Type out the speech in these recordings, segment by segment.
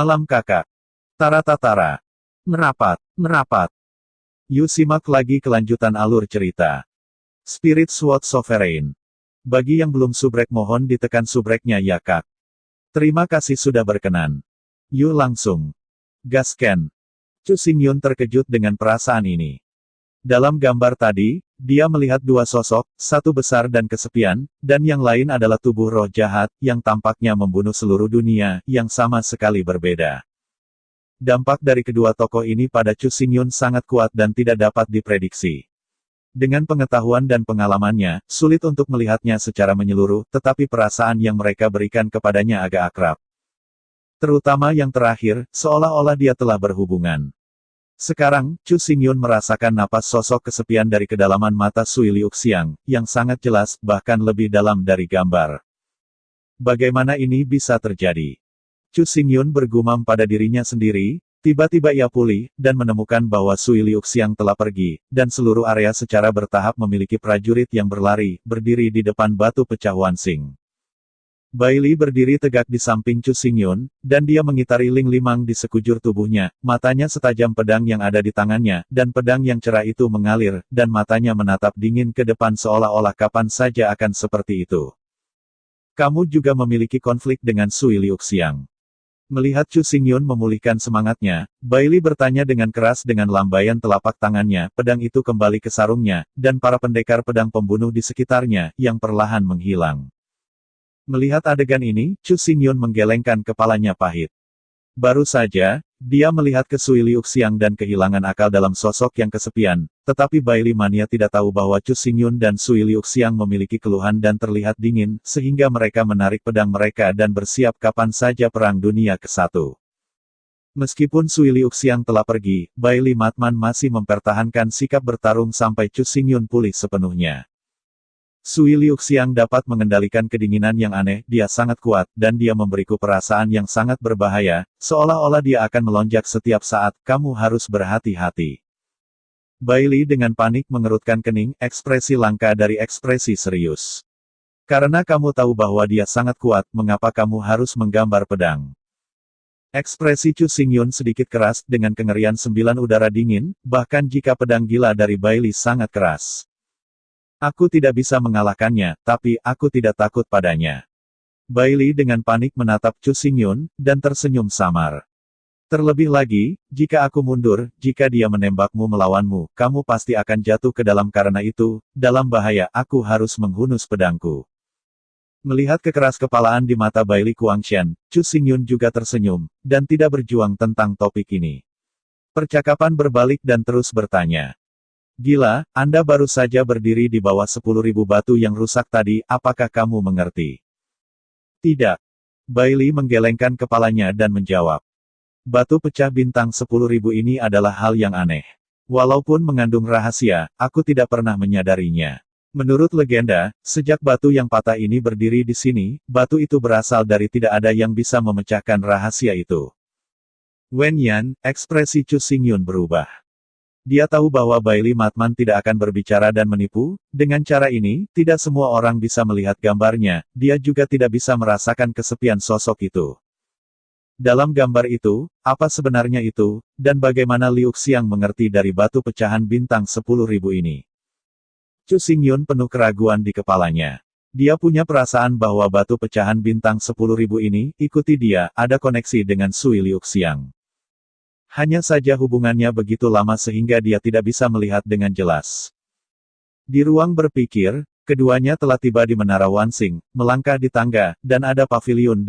Malam kakak. Tara-tatara. Merapat, merapat. Yuk simak lagi kelanjutan alur cerita. Spirit Sword Sovereign. Bagi yang belum subrek mohon ditekan subreknya ya kak. Terima kasih sudah berkenan. Yuk langsung. Gasken. Chu Xingyun terkejut dengan perasaan ini. Dalam gambar tadi, dia melihat dua sosok, satu besar dan kesepian, dan yang lain adalah tubuh roh jahat, yang tampaknya membunuh seluruh dunia, yang sama sekali berbeda. Dampak dari kedua tokoh ini pada Chu Xingyun sangat kuat dan tidak dapat diprediksi. Dengan pengetahuan dan pengalamannya, sulit untuk melihatnya secara menyeluruh, tetapi perasaan yang mereka berikan kepadanya agak akrab. Terutama yang terakhir, seolah-olah dia telah berhubungan. Sekarang, Chu Xingyun merasakan napas sosok kesepian dari kedalaman mata Sui Liuxiang, yang sangat jelas, bahkan lebih dalam dari gambar. Bagaimana ini bisa terjadi? Chu Xingyun bergumam pada dirinya sendiri, tiba-tiba ia pulih, dan menemukan bahwa Sui Liuxiang telah pergi, dan seluruh area secara bertahap memiliki prajurit yang berlari, berdiri di depan batu pecah Wansing. Bai Li berdiri tegak di samping Chu Xingyun, dan dia mengitari Ling Limang di sekujur tubuhnya, matanya setajam pedang yang ada di tangannya, dan pedang yang cerah itu mengalir, dan matanya menatap dingin ke depan seolah-olah kapan saja akan seperti itu. Kamu juga memiliki konflik dengan Sui Liuxiang. Melihat Chu Xingyun memulihkan semangatnya, Bai Li bertanya dengan keras dengan lambaian telapak tangannya, pedang itu kembali ke sarungnya, dan para pendekar pedang pembunuh di sekitarnya, yang perlahan menghilang. Melihat adegan ini, Chu Xingyun menggelengkan kepalanya pahit. Baru saja, dia melihat ke Sui Liuxiang dan kehilangan akal dalam sosok yang kesepian, tetapi Bai Li mania tidak tahu bahwa Chu Xingyun dan Sui Liuxiang memiliki keluhan dan terlihat dingin, sehingga mereka menarik pedang mereka dan bersiap kapan saja perang dunia ke-1. Meskipun Sui Liuxiang telah pergi, Bai Li Matman masih mempertahankan sikap bertarung sampai Chu Xingyun pulih sepenuhnya. Sui Liuxiang dapat mengendalikan kedinginan yang aneh, dia sangat kuat, dan dia memberiku perasaan yang sangat berbahaya, seolah-olah dia akan melonjak setiap saat, kamu harus berhati-hati. Bai Li dengan panik mengerutkan kening, ekspresi langka dari ekspresi serius. Karena kamu tahu bahwa dia sangat kuat, mengapa kamu harus menggambar pedang? Ekspresi Chu Xingyun sedikit keras, dengan kengerian 9 udara dingin, bahkan jika pedang gila dari Bai Li sangat keras. Aku tidak bisa mengalahkannya, tapi aku tidak takut padanya. Bai Li dengan panik menatap Chu Xingyun, dan tersenyum samar. Terlebih lagi, jika aku mundur, jika dia menembakmu melawanmu, kamu pasti akan jatuh ke dalam karena itu, dalam bahaya, aku harus menghunus pedangku. Melihat kekeras kepalaan di mata Bai Li Kuangshan, Chu Xingyun juga tersenyum, dan tidak berjuang tentang topik ini. Percakapan berbalik dan terus bertanya. Gila, Anda baru saja berdiri di bawah 10.000 batu yang rusak tadi, apakah kamu mengerti? Tidak. Bai Li menggelengkan kepalanya dan menjawab. Batu pecah bintang 10.000 ini adalah hal yang aneh. Walaupun mengandung rahasia, aku tidak pernah menyadarinya. Menurut legenda, sejak batu yang patah ini berdiri di sini, batu itu berasal dari tidak ada yang bisa memecahkan rahasia itu. Wen Yan, ekspresi Chu Xingyun berubah. Dia tahu bahwa Bai Li Matman tidak akan berbicara dan menipu, dengan cara ini, tidak semua orang bisa melihat gambarnya, dia juga tidak bisa merasakan kesepian sosok itu. Dalam gambar itu, apa sebenarnya itu, dan bagaimana Liuxiang mengerti dari batu pecahan bintang 10.000 ini? Chu Xingyun penuh keraguan di kepalanya. Dia punya perasaan bahwa batu pecahan bintang 10.000 ini, ikuti dia, ada koneksi dengan Sui Liuxiang. Hanya saja hubungannya begitu lama sehingga dia tidak bisa melihat dengan jelas. Di ruang berpikir, keduanya telah tiba di Menara Wansing, melangkah di tangga, dan ada paviliun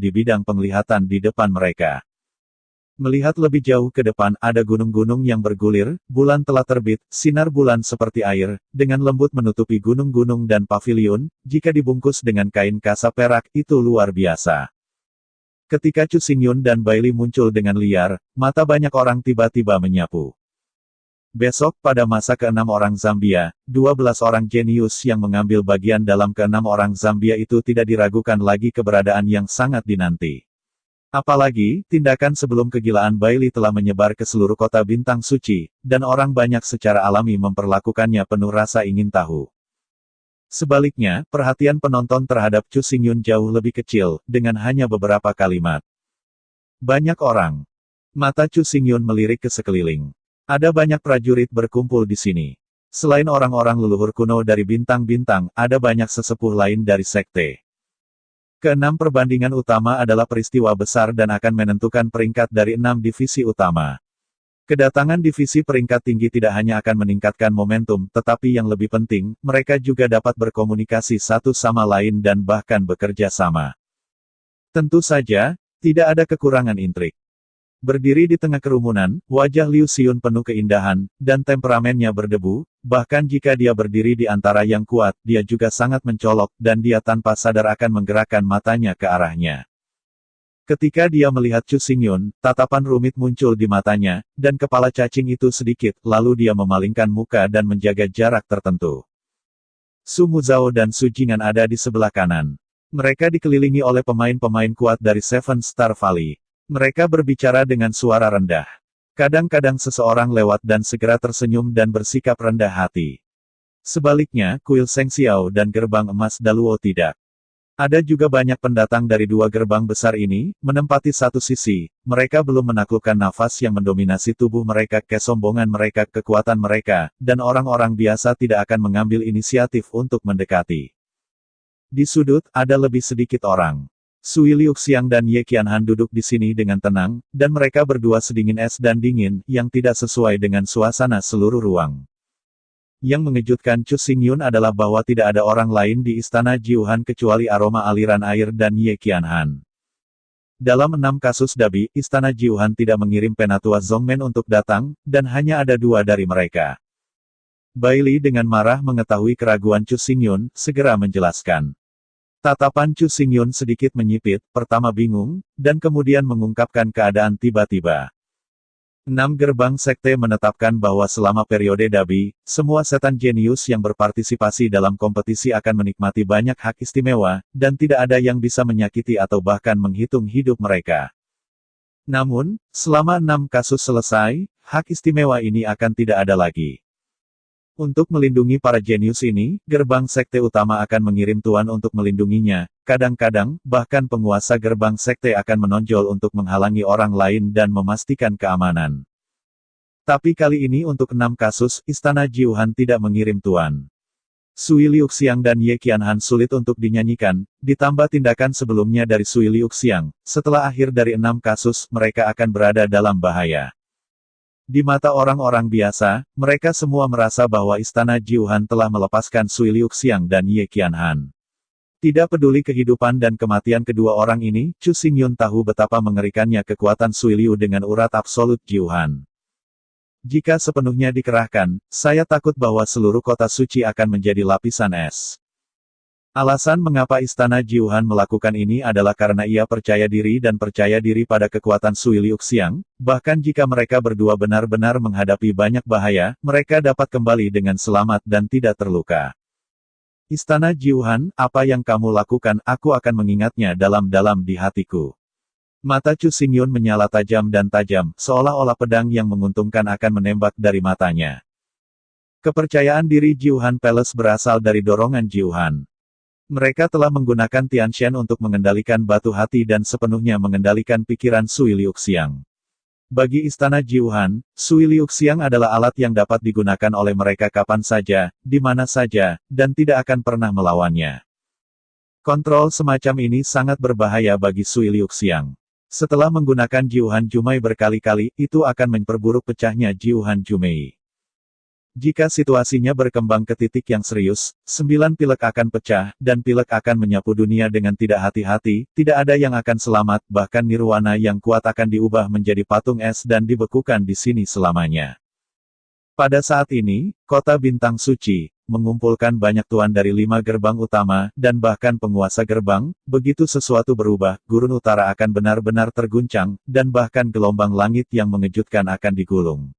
di bidang penglihatan di depan mereka. Melihat lebih jauh ke depan, ada gunung-gunung yang bergulir, bulan telah terbit, sinar bulan seperti air, dengan lembut menutupi gunung-gunung dan paviliun, jika dibungkus dengan kain kasa perak, itu luar biasa. Ketika Chu Xingyun dan Bai Li muncul dengan liar, mata banyak orang tiba-tiba menyapu. Besok pada masa ke-6 orang Zambia, 12 orang jenius yang mengambil bagian dalam ke-6 orang Zambia itu tidak diragukan lagi keberadaan yang sangat dinanti. Apalagi, tindakan sebelum kegilaan Bai Li telah menyebar ke seluruh kota bintang suci, dan orang banyak secara alami memperlakukannya penuh rasa ingin tahu. Sebaliknya, perhatian penonton terhadap Chu Xingyun jauh lebih kecil, dengan hanya beberapa kalimat. Banyak orang. Mata Chu Xingyun melirik ke sekeliling. Ada banyak prajurit berkumpul di sini. Selain orang-orang leluhur kuno dari bintang-bintang, ada banyak sesepuh lain dari sekte. Keenam perbandingan utama adalah peristiwa besar dan akan menentukan peringkat dari 6 divisi utama. Kedatangan divisi peringkat tinggi tidak hanya akan meningkatkan momentum, tetapi yang lebih penting, mereka juga dapat berkomunikasi satu sama lain dan bahkan bekerja sama. Tentu saja, tidak ada kekurangan intrik. Berdiri di tengah kerumunan, wajah Liu Xiun penuh keindahan, dan temperamennya berdebu, bahkan jika dia berdiri di antara yang kuat, dia juga sangat mencolok, dan dia tanpa sadar akan menggerakkan matanya ke arahnya. Ketika dia melihat Chu Xingyun, tatapan rumit muncul di matanya, dan kepala cacing itu sedikit, lalu dia memalingkan muka dan menjaga jarak tertentu. Su Muzhao dan Su Jing'an ada di sebelah kanan. Mereka dikelilingi oleh pemain-pemain kuat dari Seven Star Valley. Mereka berbicara dengan suara rendah. Kadang-kadang seseorang lewat dan segera tersenyum dan bersikap rendah hati. Sebaliknya, kuil Seng Xiao dan gerbang emas Daluo tidak. Ada juga banyak pendatang dari dua gerbang besar ini, menempati satu sisi. Mereka belum menaklukkan nafas yang mendominasi tubuh mereka, kesombongan mereka, kekuatan mereka, dan orang-orang biasa tidak akan mengambil inisiatif untuk mendekati. Di sudut, ada lebih sedikit orang. Sui Liuxiang dan Ye Qianhan duduk di sini dengan tenang, dan mereka berdua sedingin es dan dingin, yang tidak sesuai dengan suasana seluruh ruang. Yang mengejutkan Chu Xingyun adalah bahwa tidak ada orang lain di istana Jiuhan kecuali aroma aliran air dan Ye Qianhan. Dalam 6 kasus Dabi, istana Jiuhan tidak mengirim penatua Zongmen untuk datang, dan hanya ada 2 dari mereka. Bailey dengan marah mengetahui keraguan Chu Xingyun, segera menjelaskan. Tatapan Chu Xingyun sedikit menyipit, pertama bingung, dan kemudian mengungkapkan keadaan tiba-tiba. 6 gerbang sekte menetapkan bahwa selama periode Dabi, semua setan jenius yang berpartisipasi dalam kompetisi akan menikmati banyak hak istimewa, dan tidak ada yang bisa menyakiti atau bahkan menghitung hidup mereka. Namun, selama 6 kasus selesai, hak istimewa ini akan tidak ada lagi. Untuk melindungi para jenius ini, gerbang sekte utama akan mengirim tuan untuk melindunginya. Kadang-kadang, bahkan penguasa gerbang sekte akan menonjol untuk menghalangi orang lain dan memastikan keamanan. Tapi kali ini untuk 6 kasus, istana Jiuhan tidak mengirim tuan. Sui Liuxiang dan Ye Qianhan sulit untuk dinyanyikan, ditambah tindakan sebelumnya dari Sui Liuxiang. Setelah akhir dari 6 kasus, mereka akan berada dalam bahaya. Di mata orang-orang biasa, mereka semua merasa bahwa istana Jiuhan telah melepaskan Sui Liuxiang dan Ye Qianhan. Tidak peduli kehidupan dan kematian kedua orang ini, Chu Xingyun tahu betapa mengerikannya kekuatan Sui Liu dengan urat absolut Jiuhan. Jika sepenuhnya dikerahkan, saya takut bahwa seluruh kota suci akan menjadi lapisan es. Alasan mengapa istana Jiuhan melakukan ini adalah karena ia percaya diri dan percaya diri pada kekuatan Sui Liuxiang, bahkan jika mereka berdua benar-benar menghadapi banyak bahaya, mereka dapat kembali dengan selamat dan tidak terluka. Istana Jiuhan, apa yang kamu lakukan, aku akan mengingatnya dalam-dalam di hatiku. Mata Chu Xingyun menyala tajam dan tajam, seolah-olah pedang yang menguntungkan akan menembak dari matanya. Kepercayaan diri Jiuhan Palace berasal dari dorongan Jiuhan. Mereka telah menggunakan Tianshan untuk mengendalikan batu hati dan sepenuhnya mengendalikan pikiran Sui Liuxiang. Bagi istana Jiuhan, Sui Liuxiang adalah alat yang dapat digunakan oleh mereka kapan saja, di mana saja, dan tidak akan pernah melawannya. Kontrol semacam ini sangat berbahaya bagi Sui Liuxiang. Setelah menggunakan Jiuhan Jumei berkali-kali, itu akan memperburuk pecahnya Jiuhan Jumei. Jika situasinya berkembang ke titik yang serius, 9 pilek akan pecah, dan pilek akan menyapu dunia dengan tidak hati-hati, tidak ada yang akan selamat, bahkan nirwana yang kuat akan diubah menjadi patung es dan dibekukan di sini selamanya. Pada saat ini, kota Bintang Suci, mengumpulkan banyak tuan dari 5 gerbang utama, dan bahkan penguasa gerbang, begitu sesuatu berubah, gurun utara akan benar-benar terguncang, dan bahkan gelombang langit yang mengejutkan akan digulung.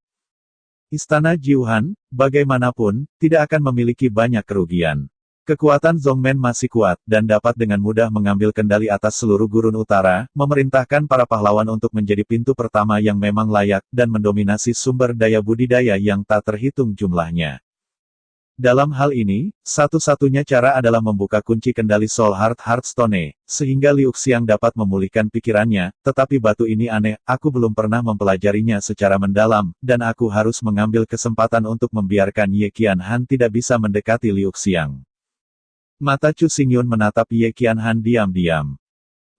Istana Jiuhan, bagaimanapun, tidak akan memiliki banyak kerugian. Kekuatan Zongmen masih kuat, dan dapat dengan mudah mengambil kendali atas seluruh gurun utara, memerintahkan para pahlawan untuk menjadi pintu pertama yang memang layak, dan mendominasi sumber daya budidaya yang tak terhitung jumlahnya. Dalam hal ini, satu-satunya cara adalah membuka kunci kendali Soul Heart Heartstone, sehingga Liu Xiang dapat memulihkan pikirannya, tetapi batu ini aneh, aku belum pernah mempelajarinya secara mendalam, dan aku harus mengambil kesempatan untuk membiarkan Ye Qianhan tidak bisa mendekati Liu Xiang. Mata Chu Xingyun menatap Ye Qianhan diam-diam.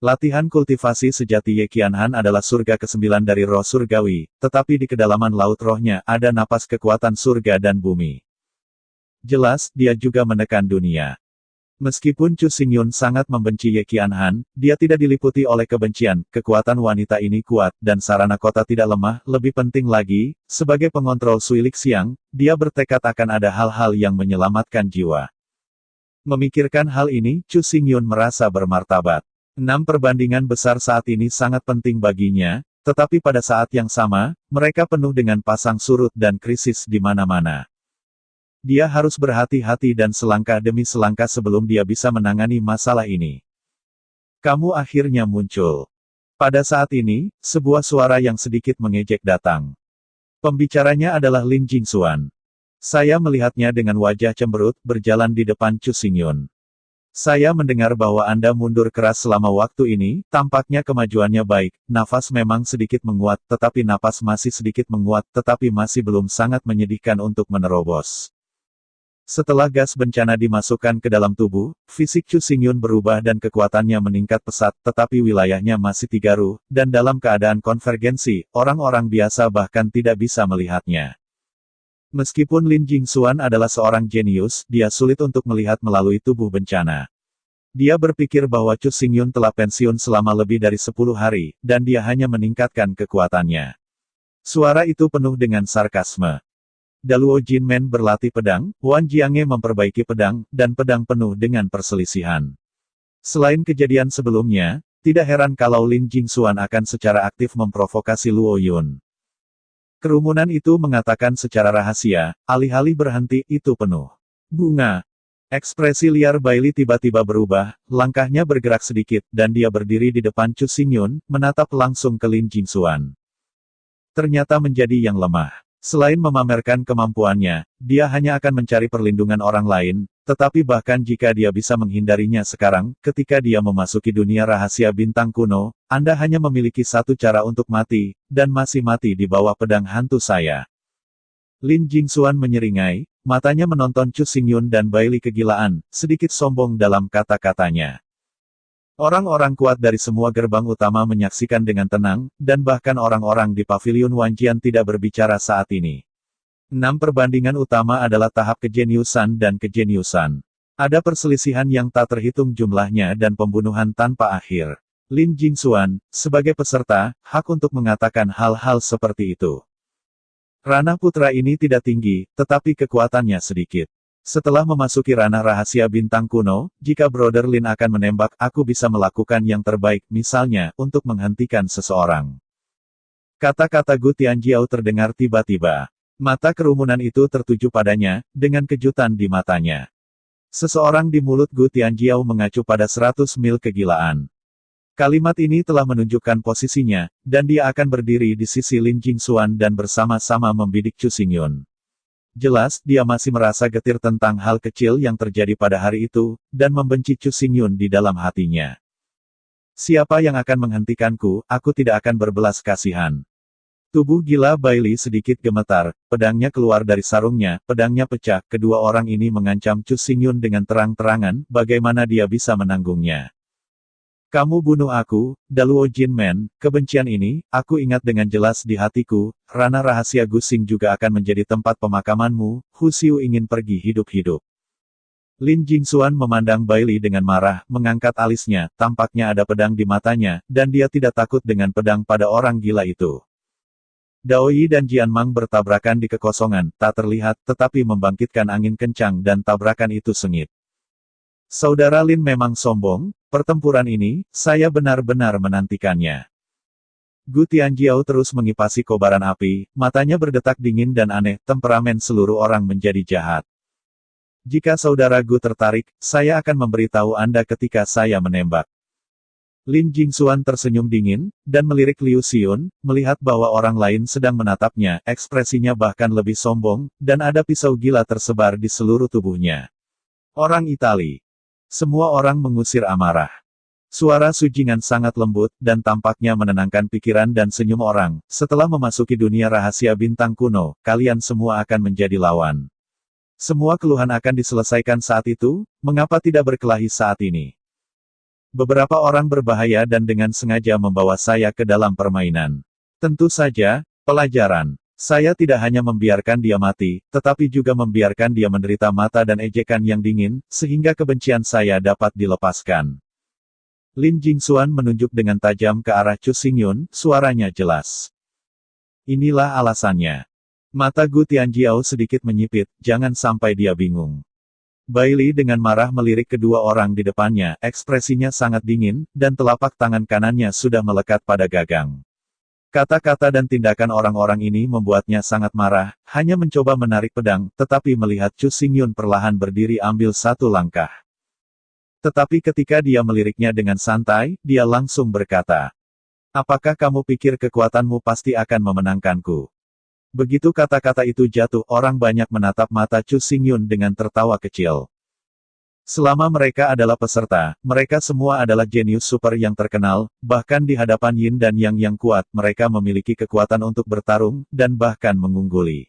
Latihan kultivasi sejati Ye Qianhan adalah surga ke-9 dari roh surgawi, tetapi di kedalaman laut rohnya ada napas kekuatan surga dan bumi. Jelas, dia juga menekan dunia. Meskipun Chu Xingyun sangat membenci Ye Qianhan, dia tidak diliputi oleh kebencian, kekuatan wanita ini kuat, dan sarana kota tidak lemah, lebih penting lagi, sebagai pengontrol Sui Lixiang, dia bertekad akan ada hal-hal yang menyelamatkan jiwa. Memikirkan hal ini, Chu Xingyun merasa bermartabat. 6 perbandingan besar saat ini sangat penting baginya, tetapi pada saat yang sama, mereka penuh dengan pasang surut dan krisis di mana-mana. Dia harus berhati-hati dan selangkah demi selangkah sebelum dia bisa menangani masalah ini. Kamu akhirnya muncul. Pada saat ini, sebuah suara yang sedikit mengejek datang. Pembicaranya adalah Lin Jingxuan. Saya melihatnya dengan wajah cemberut, berjalan di depan Chu Xingyun. Saya mendengar bahwa Anda mundur keras selama waktu ini, tampaknya kemajuannya baik, nafas memang sedikit menguat, tetapi napas masih sedikit menguat, tetapi masih belum sangat menyedihkan untuk menerobos. Setelah gas bencana dimasukkan ke dalam tubuh, fisik Chu Xingyun berubah dan kekuatannya meningkat pesat, tetapi wilayahnya masih 3 Ru, dan dalam keadaan konvergensi, orang-orang biasa bahkan tidak bisa melihatnya. Meskipun Lin Jingxuan adalah seorang jenius, dia sulit untuk melihat melalui tubuh bencana. Dia berpikir bahwa Chu Xingyun telah pensiun selama lebih dari 10 hari, dan dia hanya meningkatkan kekuatannya. Suara itu penuh dengan sarkasme. Daluo Jinmen berlatih pedang, Wan Jiange memperbaiki pedang, dan pedang penuh dengan perselisihan. Selain kejadian sebelumnya, tidak heran kalau Lin Jingxuan akan secara aktif memprovokasi Luo Yun. Kerumunan itu mengatakan secara rahasia, alih-alih berhenti, itu penuh bunga. Ekspresi liar Bailey tiba-tiba berubah, langkahnya bergerak sedikit, dan dia berdiri di depan Chu Xingyun, menatap langsung ke Lin Jingxuan. Ternyata menjadi yang lemah. Selain memamerkan kemampuannya, dia hanya akan mencari perlindungan orang lain, tetapi bahkan jika dia bisa menghindarinya sekarang, ketika dia memasuki dunia rahasia bintang kuno, Anda hanya memiliki satu cara untuk mati, dan masih mati di bawah pedang hantu saya. Lin Jingxuan menyeringai, matanya menonton Chu Xingyun dan Bailey kegilaan, sedikit sombong dalam kata-katanya. Orang-orang kuat dari semua gerbang utama menyaksikan dengan tenang, dan bahkan orang-orang di pavilion Wanjian tidak berbicara saat ini. 6 perbandingan utama adalah tahap kejeniusan dan kejeniusan. Ada perselisihan yang tak terhitung jumlahnya dan pembunuhan tanpa akhir. Lin Jingxuan, sebagai peserta, hak untuk mengatakan hal-hal seperti itu. Ranah putra ini tidak tinggi, tetapi kekuatannya sedikit. Setelah memasuki ranah rahasia bintang kuno, jika Brother Lin akan menembak, aku bisa melakukan yang terbaik, misalnya, untuk menghentikan seseorang. Kata-kata Gu Tianjiao terdengar tiba-tiba. Mata kerumunan itu tertuju padanya, dengan kejutan di matanya. Seseorang di mulut Gu Tianjiao mengacu pada 100 mil kegilaan. Kalimat ini telah menunjukkan posisinya, dan dia akan berdiri di sisi Lin Jingxuan dan bersama-sama membidik Chu Xingyun. Jelas, dia masih merasa getir tentang hal kecil yang terjadi pada hari itu, dan membenci Chu Xingyun di dalam hatinya. Siapa yang akan menghentikanku, aku tidak akan berbelas kasihan. Tubuh gila Bailey sedikit gemetar, pedangnya keluar dari sarungnya, pedangnya pecah, kedua orang ini mengancam Chu Xingyun dengan terang-terangan, bagaimana dia bisa menanggungnya. Kamu bunuh aku, Daluo Jinmen, kebencian ini, aku ingat dengan jelas di hatiku, ranah rahasia Gusing juga akan menjadi tempat pemakamanmu, Hu Xiu ingin pergi hidup-hidup. Lin Jingxuan memandang Bailey dengan marah, mengangkat alisnya, tampaknya ada pedang di matanya, dan dia tidak takut dengan pedang pada orang gila itu. Dao Yi dan Jian Mang bertabrakan di kekosongan, tak terlihat, tetapi membangkitkan angin kencang dan tabrakan itu sengit. Saudara Lin memang sombong, pertempuran ini, saya benar-benar menantikannya. Gu Tianjiao terus mengipasi kobaran api, matanya berdetak dingin dan aneh, temperamen seluruh orang menjadi jahat. Jika saudara Gu tertarik, saya akan memberitahu Anda ketika saya menembak. Lin Jingxuan tersenyum dingin, dan melirik Liu Xiun, melihat bahwa orang lain sedang menatapnya, ekspresinya bahkan lebih sombong, dan ada pisau gila tersebar di seluruh tubuhnya. Orang Itali. Semua orang mengusir amarah. Suara Sujingan sangat lembut, dan tampaknya menenangkan pikiran dan senyum orang. Setelah memasuki dunia rahasia bintang kuno, kalian semua akan menjadi lawan. Semua keluhan akan diselesaikan saat itu, mengapa tidak berkelahi saat ini? Beberapa orang berbahaya dan dengan sengaja membawa saya ke dalam permainan. Tentu saja, pelajaran. Saya tidak hanya membiarkan dia mati, tetapi juga membiarkan dia menderita mata dan ejekan yang dingin, sehingga kebencian saya dapat dilepaskan. Lin Jingxuan menunjuk dengan tajam ke arah Chu Xingyun, suaranya jelas. Inilah alasannya. Mata Gu Tianjiao sedikit menyipit, jangan sampai dia bingung. Bailey dengan marah melirik kedua orang di depannya, ekspresinya sangat dingin, dan telapak tangan kanannya sudah melekat pada gagang. Kata-kata dan tindakan orang-orang ini membuatnya sangat marah, hanya mencoba menarik pedang, tetapi melihat Chu Xingyun perlahan berdiri ambil satu langkah. Tetapi ketika dia meliriknya dengan santai, dia langsung berkata, "Apakah kamu pikir kekuatanmu pasti akan memenangkanku?" Begitu kata-kata itu jatuh, orang banyak menatap mata Chu Xingyun dengan tertawa kecil. Selama mereka adalah peserta, mereka semua adalah jenius super yang terkenal, bahkan di hadapan Yin dan Yang yang kuat, mereka memiliki kekuatan untuk bertarung, dan bahkan mengungguli.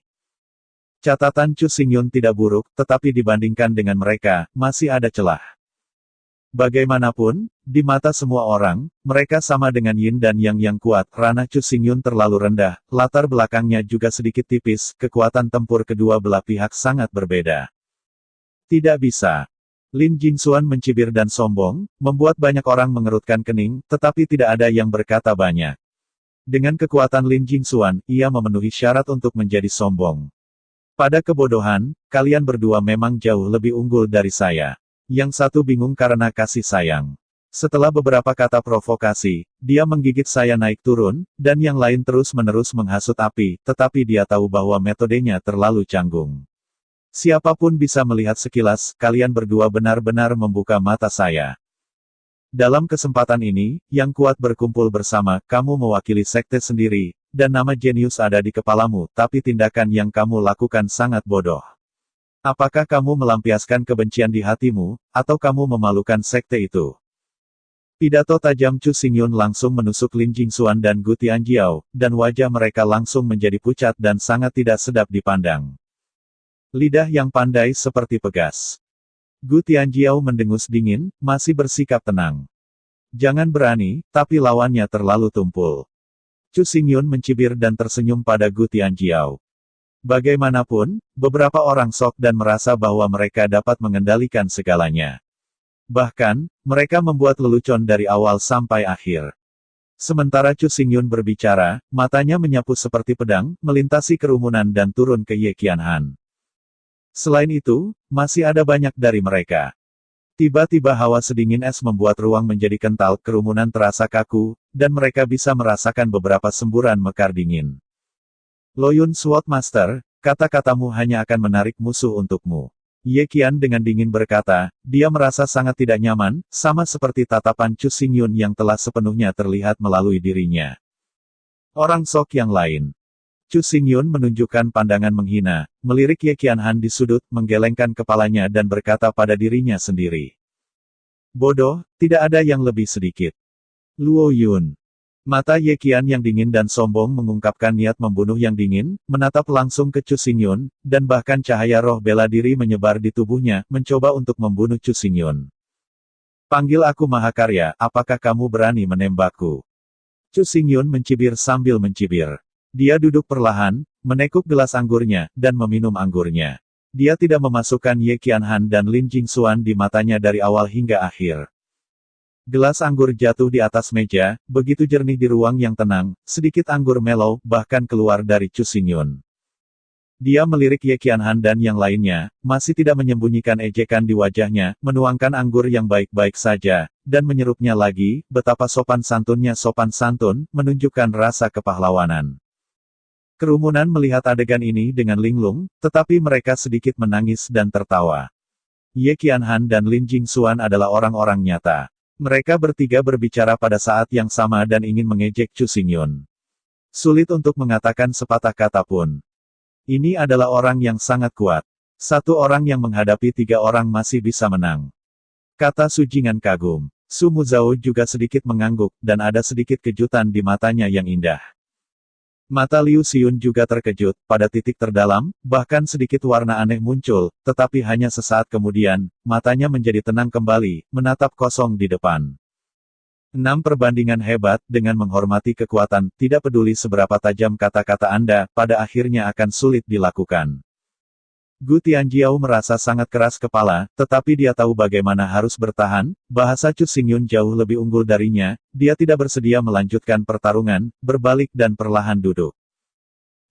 Catatan Chu Xingyun tidak buruk, tetapi dibandingkan dengan mereka, masih ada celah. Bagaimanapun, di mata semua orang, mereka sama dengan Yin dan Yang yang kuat. Ranah Chu Xingyun terlalu rendah, latar belakangnya juga sedikit tipis, kekuatan tempur kedua belah pihak sangat berbeda. Tidak bisa. Lin Jingxuan mencibir dan sombong, membuat banyak orang mengerutkan kening, tetapi tidak ada yang berkata banyak. Dengan kekuatan Lin Jingxuan, ia memenuhi syarat untuk menjadi sombong. Pada kebodohan, kalian berdua memang jauh lebih unggul dari saya. Yang satu bingung karena kasih sayang. Setelah beberapa kata provokasi, dia menggigit saya naik turun, dan yang lain terus-menerus menghasut api, tetapi dia tahu bahwa metodenya terlalu canggung. Siapapun bisa melihat sekilas, kalian berdua benar-benar membuka mata saya. Dalam kesempatan ini, yang kuat berkumpul bersama, kamu mewakili sekte sendiri, dan nama jenius ada di kepalamu, tapi tindakan yang kamu lakukan sangat bodoh. Apakah kamu melampiaskan kebencian di hatimu, atau kamu memalukan sekte itu? Pidato tajam Chu Xingyun langsung menusuk Lin Jingxuan dan Gu Tianjiao, dan wajah mereka langsung menjadi pucat dan sangat tidak sedap dipandang. Lidah yang pandai seperti pegas. Gu Tianjiao mendengus dingin, masih bersikap tenang. Jangan berani, tapi lawannya terlalu tumpul. Chu Xingyun mencibir dan tersenyum pada Gu Tianjiao. Bagaimanapun, beberapa orang shock dan merasa bahwa mereka dapat mengendalikan segalanya. Bahkan, mereka membuat lelucon dari awal sampai akhir. Sementara Chu Xingyun berbicara, matanya menyapu seperti pedang, melintasi kerumunan dan turun ke Ye Qianhan. Selain itu, masih ada banyak dari mereka. Tiba-tiba hawa sedingin es membuat ruang menjadi kental, kerumunan terasa kaku, dan mereka bisa merasakan beberapa semburan mekar dingin. Loyun Swordmaster, kata-katamu hanya akan menarik musuh untukmu. Ye Qian dengan dingin berkata, dia merasa sangat tidak nyaman, sama seperti tatapan Chu Xingyun yang telah sepenuhnya terlihat melalui dirinya. Orang sok yang lain. Chu Xingyun menunjukkan pandangan menghina, melirik Ye Qianhan di sudut, menggelengkan kepalanya dan berkata pada dirinya sendiri. Bodoh, tidak ada yang lebih sedikit. Luo Yun. Mata Ye Qian yang dingin dan sombong mengungkapkan niat membunuh yang dingin, menatap langsung ke Chu Xingyun, dan bahkan cahaya roh bela diri menyebar di tubuhnya, mencoba untuk membunuh Chu Xingyun. Panggil aku Mahakarya, apakah kamu berani menembakku? Chu Xingyun mencibir sambil mencibir. Dia duduk perlahan, menekuk gelas anggurnya, dan meminum anggurnya. Dia tidak memasukkan Ye Qianhan dan Lin Jingxuan di matanya dari awal hingga akhir. Gelas anggur jatuh di atas meja, begitu jernih di ruang yang tenang, sedikit anggur mellow, bahkan keluar dari Chu Xingyun. Dia melirik Ye Qianhan dan yang lainnya, masih tidak menyembunyikan ejekan di wajahnya, menuangkan anggur yang baik-baik saja, dan menyerupnya lagi, betapa sopan santunnya sopan santun, menunjukkan rasa kepahlawanan. Kerumunan melihat adegan ini dengan linglung, tetapi mereka sedikit menangis dan tertawa. Ye Qianhan dan Lin Jingxuan adalah orang-orang nyata. Mereka bertiga berbicara pada saat yang sama dan ingin mengejek Chu Xingyun. Sulit untuk mengatakan sepatah kata pun. Ini adalah orang yang sangat kuat. Satu orang yang menghadapi tiga orang masih bisa menang. Kata Su Jingan kagum. Su Muzhao juga sedikit mengangguk, dan ada sedikit kejutan di matanya yang indah. Mata Liu Xiun juga terkejut, pada titik terdalam, bahkan sedikit warna aneh muncul, tetapi hanya sesaat kemudian, matanya menjadi tenang kembali, menatap kosong di depan. 6 perbandingan hebat, dengan menghormati kekuatan, tidak peduli seberapa tajam kata-kata Anda, pada akhirnya akan sulit dilakukan. Gu Tianjiao merasa sangat keras kepala, tetapi dia tahu bagaimana harus bertahan, bahasa Chu Xingyun jauh lebih unggul darinya, dia tidak bersedia melanjutkan pertarungan, berbalik dan perlahan duduk.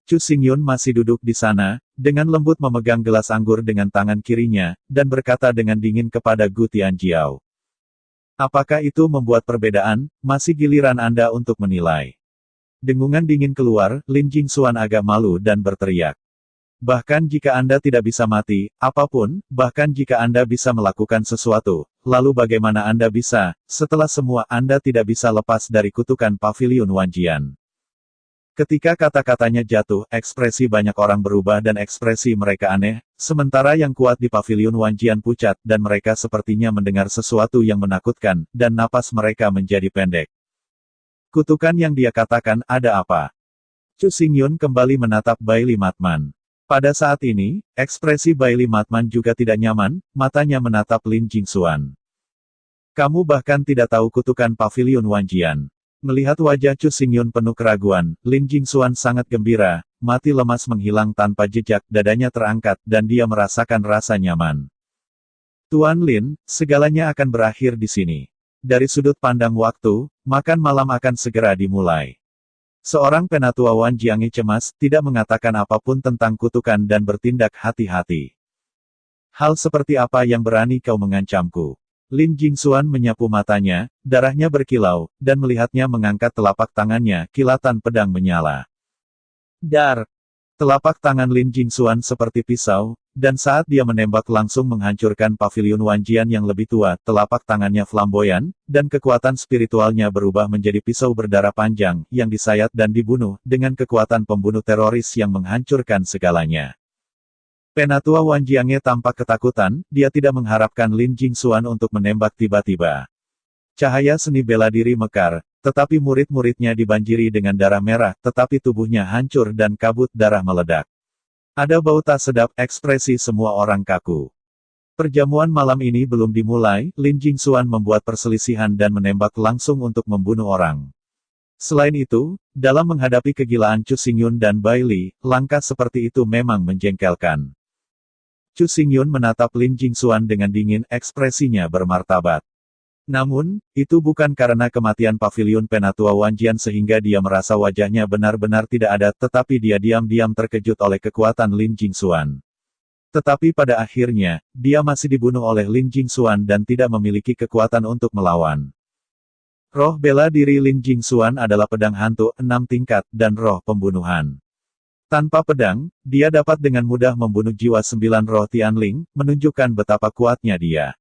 Chu Xingyun masih duduk di sana, dengan lembut memegang gelas anggur dengan tangan kirinya, dan berkata dengan dingin kepada Gu Tianjiao. Apakah itu membuat perbedaan? Masih giliran Anda untuk menilai. Dengungan dingin keluar, Lin Jingxuan agak malu dan berteriak. Bahkan jika Anda tidak bisa mati, apapun, bahkan jika Anda bisa melakukan sesuatu, lalu bagaimana Anda bisa, setelah semua Anda tidak bisa lepas dari kutukan Paviliun Wanjian. Ketika kata-katanya jatuh, ekspresi banyak orang berubah dan ekspresi mereka aneh, sementara yang kuat di Paviliun Wanjian pucat dan mereka sepertinya mendengar sesuatu yang menakutkan, dan napas mereka menjadi pendek. Kutukan yang dia katakan, ada apa? Chu Xingyun kembali menatap Bailey Matman. Pada saat ini, ekspresi Bailey Matman juga tidak nyaman, matanya menatap Lin Jingxuan. Kamu bahkan tidak tahu kutukan Paviliun Wanjian. Melihat wajah Chu Xingyun penuh keraguan, Lin Jingxuan sangat gembira, mati lemas menghilang tanpa jejak, dadanya terangkat, dan dia merasakan rasa nyaman. Tuan Lin, segalanya akan berakhir di sini. Dari sudut pandang waktu, makan malam akan segera dimulai. Seorang penatua Wan Jiangi cemas, tidak mengatakan apapun tentang kutukan dan bertindak hati-hati. Hal seperti apa yang berani kau mengancamku? Lin Jingxuan menyapu matanya, darahnya berkilau, dan melihatnya mengangkat telapak tangannya, kilatan pedang menyala. Dar! Telapak tangan Lin Jingxuan seperti pisau, dan saat dia menembak langsung menghancurkan Paviliun Wanjian yang lebih tua, telapak tangannya flamboyan, dan kekuatan spiritualnya berubah menjadi pisau berdarah panjang, yang disayat dan dibunuh, dengan kekuatan pembunuh teroris yang menghancurkan segalanya. Penatua Wan Jiange tampak ketakutan, dia tidak mengharapkan Lin Jingxuan untuk menembak tiba-tiba. Cahaya seni bela diri mekar, tetapi murid-muridnya dibanjiri dengan darah merah, tetapi tubuhnya hancur dan kabut darah meledak. Ada bau tak sedap, ekspresi semua orang kaku. Perjamuan malam ini belum dimulai, Lin Jingxuan membuat perselisihan dan menembak langsung untuk membunuh orang. Selain itu, dalam menghadapi kegilaan Chu Xingyun dan Bailey, langkah seperti itu memang menjengkelkan. Chu Xingyun menatap Lin Jingxuan dengan dingin, ekspresinya bermartabat. Namun, itu bukan karena kematian Paviliun Penatua Wanjian sehingga dia merasa wajahnya benar-benar tidak ada, tetapi dia diam-diam terkejut oleh kekuatan Lin Jingxuan. Tetapi pada akhirnya, dia masih dibunuh oleh Lin Jingxuan dan tidak memiliki kekuatan untuk melawan. Roh bela diri Lin Jingxuan adalah pedang hantu 6 tingkat, dan roh pembunuhan. Tanpa pedang, dia dapat dengan mudah membunuh jiwa 9 roh Tianling, menunjukkan betapa kuatnya dia.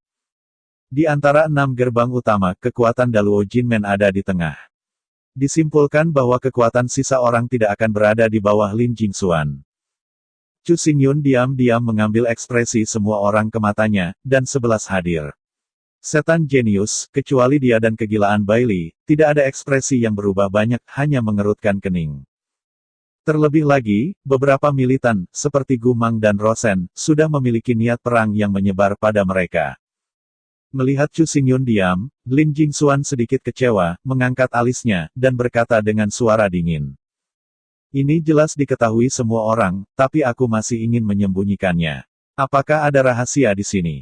Di antara 6 gerbang utama, kekuatan Daluo Jinmen ada di tengah. Disimpulkan bahwa kekuatan sisa orang tidak akan berada di bawah Lin Jingxuan. Chu Xingyun diam-diam mengambil ekspresi semua orang ke matanya, dan 11 hadir. Setan jenius, kecuali dia dan kegilaan Bailey, tidak ada ekspresi yang berubah banyak, hanya mengerutkan kening. Terlebih lagi, beberapa militan, seperti Gumang dan Rosen, sudah memiliki niat perang yang menyebar pada mereka. Melihat Chu Xingyun diam, Lin Jingxuan sedikit kecewa, mengangkat alisnya, dan berkata dengan suara dingin. Ini jelas diketahui semua orang, tapi aku masih ingin menyembunyikannya. Apakah ada rahasia di sini?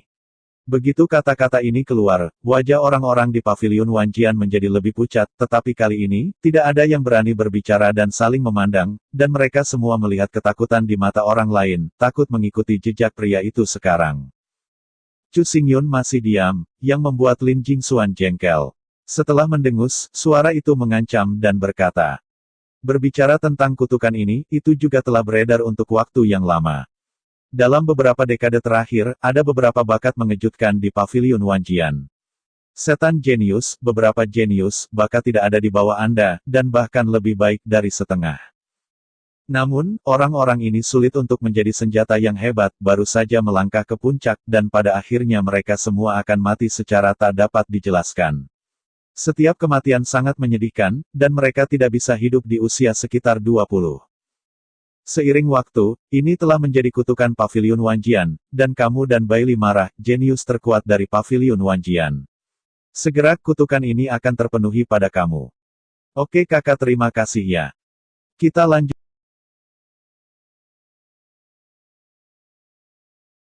Begitu kata-kata ini keluar, wajah orang-orang di Paviliun Wanjian menjadi lebih pucat, tetapi kali ini, tidak ada yang berani berbicara dan saling memandang, dan mereka semua melihat ketakutan di mata orang lain, takut mengikuti jejak pria itu sekarang. Chu Xingyun masih diam, yang membuat Lin Jingxuan jengkel. Setelah mendengus, suara itu mengancam dan berkata. Berbicara tentang kutukan ini, itu juga telah beredar untuk waktu yang lama. Dalam beberapa dekade terakhir, ada beberapa bakat mengejutkan di Paviliun Wanjian. Setan jenius, beberapa jenius, bahkan tidak ada di bawah Anda, dan bahkan lebih baik dari setengah. Namun, orang-orang ini sulit untuk menjadi senjata yang hebat, baru saja melangkah ke puncak, dan pada akhirnya mereka semua akan mati secara tak dapat dijelaskan. Setiap kematian sangat menyedihkan, dan mereka tidak bisa hidup di usia sekitar 20. Seiring waktu, ini telah menjadi kutukan Paviliun Wanjian, dan kamu dan Bailey marah, jenius terkuat dari Paviliun Wanjian. Segera kutukan ini akan terpenuhi pada kamu. Oke kakak, terima kasih ya. Kita lanjut.